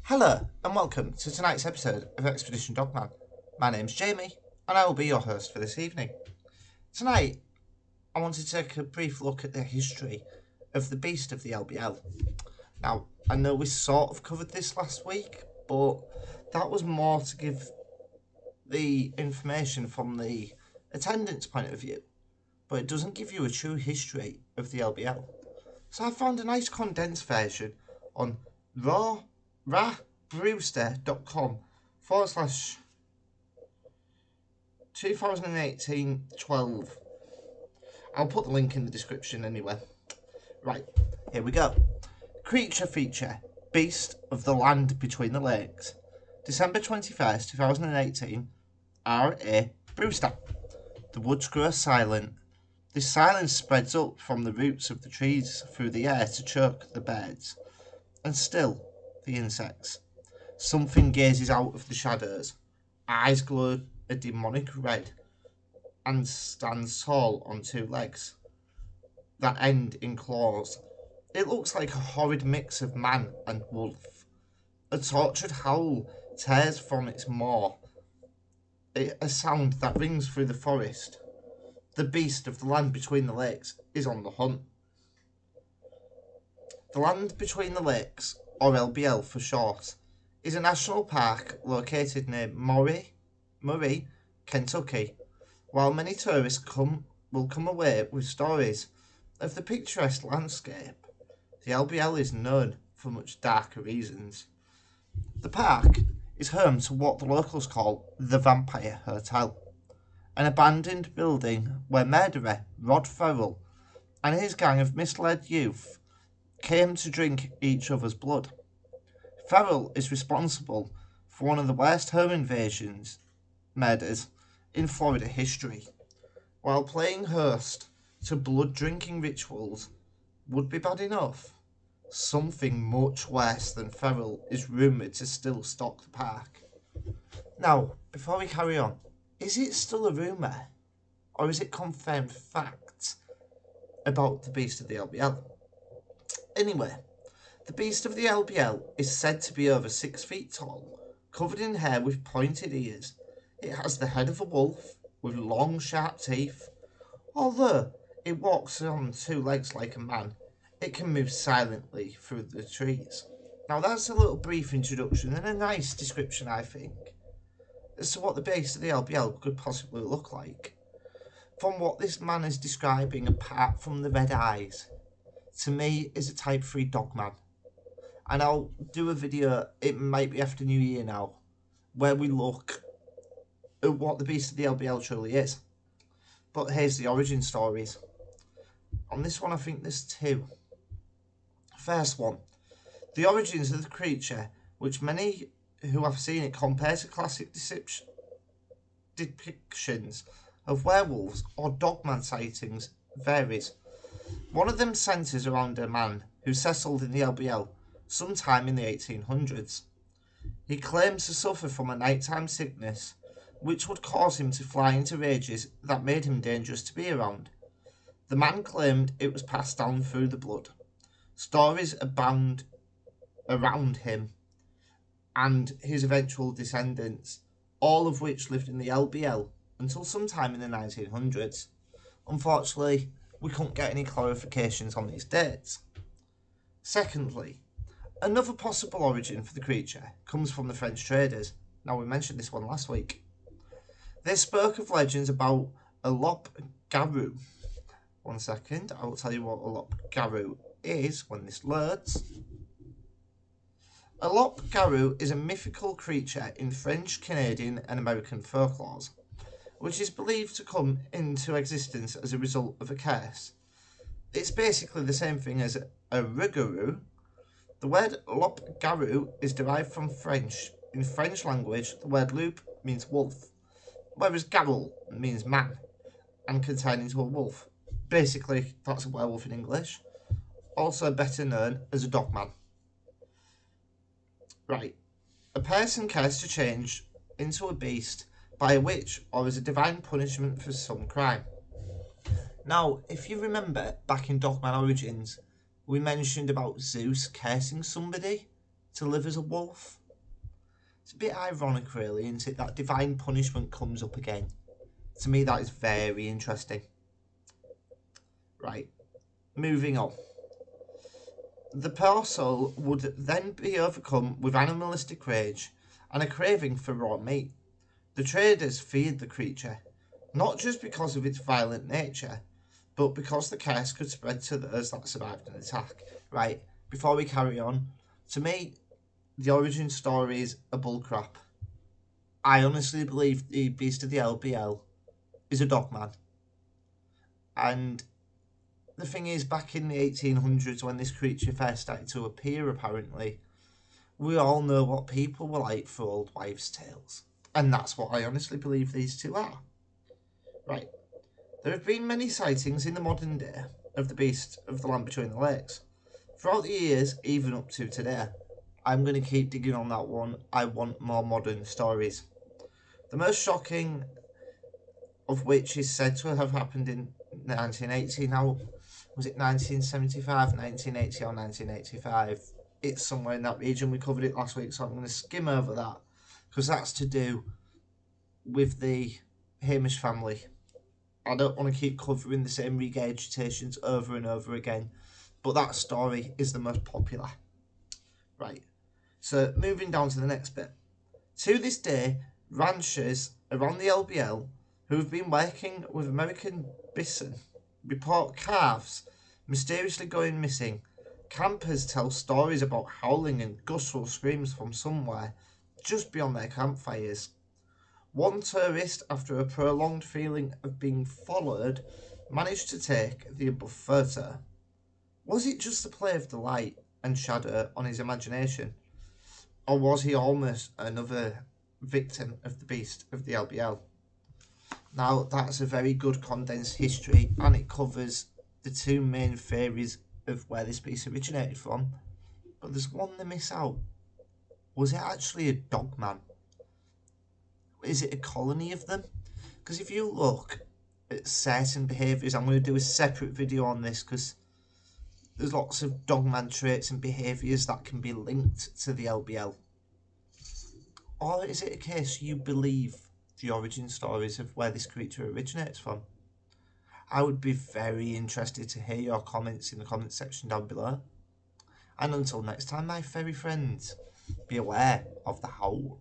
Hello and welcome to tonight's episode of Expedition Dogman. My name's Jamie and I will be your host for this evening. Tonight I want to take a brief look at the history of the beast of the LBL. Now I know we sort of covered this last week, but that was more to give the information from the attendance point of view, but it doesn't give you a true history of the LBL. So I found a nice condensed version on rabrewster.com/2018-12. I'll put the link in the description anyway. Right, here we go. Creature feature, Beast of the Land Between the Lakes. December 21st, 2018, R.A. Brewster. The woods grow silent. This silence spreads up from the roots of the trees through the air to choke the birds, and still the insects. Something gazes out of the shadows. Eyes glow a demonic red, and stands tall on two legs that end in claws. It looks like a horrid mix of man and wolf. A tortured howl tears from its maw, a sound that rings through the forest. The beast of the land between the lakes is on the hunt. The Land Between the Lakes, or LBL for short, is a national park located near Murray, Kentucky. While many tourists will come away with stories of the picturesque landscape, the LBL is known for much darker reasons. The park is home to what the locals call the Vampire Hotel, an abandoned building where murderer Rod Ferrell and his gang of misled youth came to drink each other's blood. Ferrell is responsible for one of the worst home invasions murders in Florida history. While playing host to blood drinking rituals would be bad enough, something much worse than Ferrell is rumoured to still stalk the park. Now, before we carry on, is it still a rumour, or is it confirmed fact about the beast of the LBL? Anyway, the beast of the LBL is said to be over 6 feet tall, covered in hair with pointed ears. It has the head of a wolf, with long sharp teeth. Although it walks on two legs like a man, it can move silently through the trees. Now that's a little brief introduction and a nice description, I think, as to what the base of the LBL could possibly look like. From what this man is describing, apart from the red eyes, to me is a type 3 dogman. And I'll do a video, it might be after New Year now, where we look at what the beast of the LBL truly is. But here's the origin stories. On this one I think there's two. First one, the origins of the creature, which many who have seen it compare to classic depictions of werewolves or dogman sightings, varies. One of them centres around a man who settled in the LBL sometime in the 1800s. He claims to suffer from a nighttime sickness, which would cause him to fly into rages that made him dangerous to be around. The man claimed it was passed down through the blood. Stories abound around him and his eventual descendants, all of which lived in the LBL until sometime in the 1900s. Unfortunately, we couldn't get any clarifications on these dates. Secondly, another possible origin for the creature comes from the French traders. Now, we mentioned this one last week. They spoke of legends about a loup-garou. One second, I will tell you what a loup-garou is when this loads. A loup-garou is a mythical creature in French, Canadian and American folklore, which is believed to come into existence as a result of a curse. It's basically the same thing as a rougarou. The word loup-garou is derived from French. In French language, the word loup means wolf, whereas garou means man and can turn into a wolf. Basically, that's a werewolf in English, also better known as a dogman. Right, a person cursed to change into a beast by a witch or as a divine punishment for some crime. Now, if you remember back in Dogman Origins, we mentioned about Zeus cursing somebody to live as a wolf. It's a bit ironic, really, isn't it, that divine punishment comes up again. To me, that is very interesting. Right, moving on. The poor soul would then be overcome with animalistic rage and a craving for raw meat. The traders feared the creature, not just because of its violent nature, but because the curse could spread to those that survived an attack. Right, before we carry on, to me, the origin story is a bullcrap. I honestly believe the Beast of the LBL is a dogman. And the thing is, back in the 1800s, when this creature first started to appear, apparently, we all know what people were like for old wives' tales. And that's what I honestly believe these two are. Right. There have been many sightings in the modern day of the Beast of the Land Between the Lakes. Throughout the years, even up to today. I'm going to keep digging on that one. I want more modern stories. The most shocking of which is said to have happened in 1980. Now, was it 1975, 1980 or 1985? It's somewhere in that region. We covered it last week, so I'm going to skim over that because that's to do with the Hamish family. I don't want to keep covering the same regurgitations over and over again, but that story is the most popular. Right, so moving down to the next bit. To this day, ranchers around the LBL who have been working with American bison report calves mysteriously going missing. Campers tell stories about howling and guttural screams from somewhere just beyond their campfires. One tourist, after a prolonged feeling of being followed, managed to take the above photo. Was it just the play of the light and shadow on his imagination? Or was he almost another victim of the Beast of the LBL? Now, that's a very good condensed history, and it covers the two main theories of where this beast originated from. But there's one they miss out. Was it actually a dogman? Is it a colony of them? Because if you look at certain behaviours, I'm going to do a separate video on this because there's lots of dogman traits and behaviours that can be linked to the LBL. Or is it a case you believe the origin stories of where this creature originates from? I would be very interested to hear your comments in the comment section down below. And until next time, my furry friends, be aware of the howl.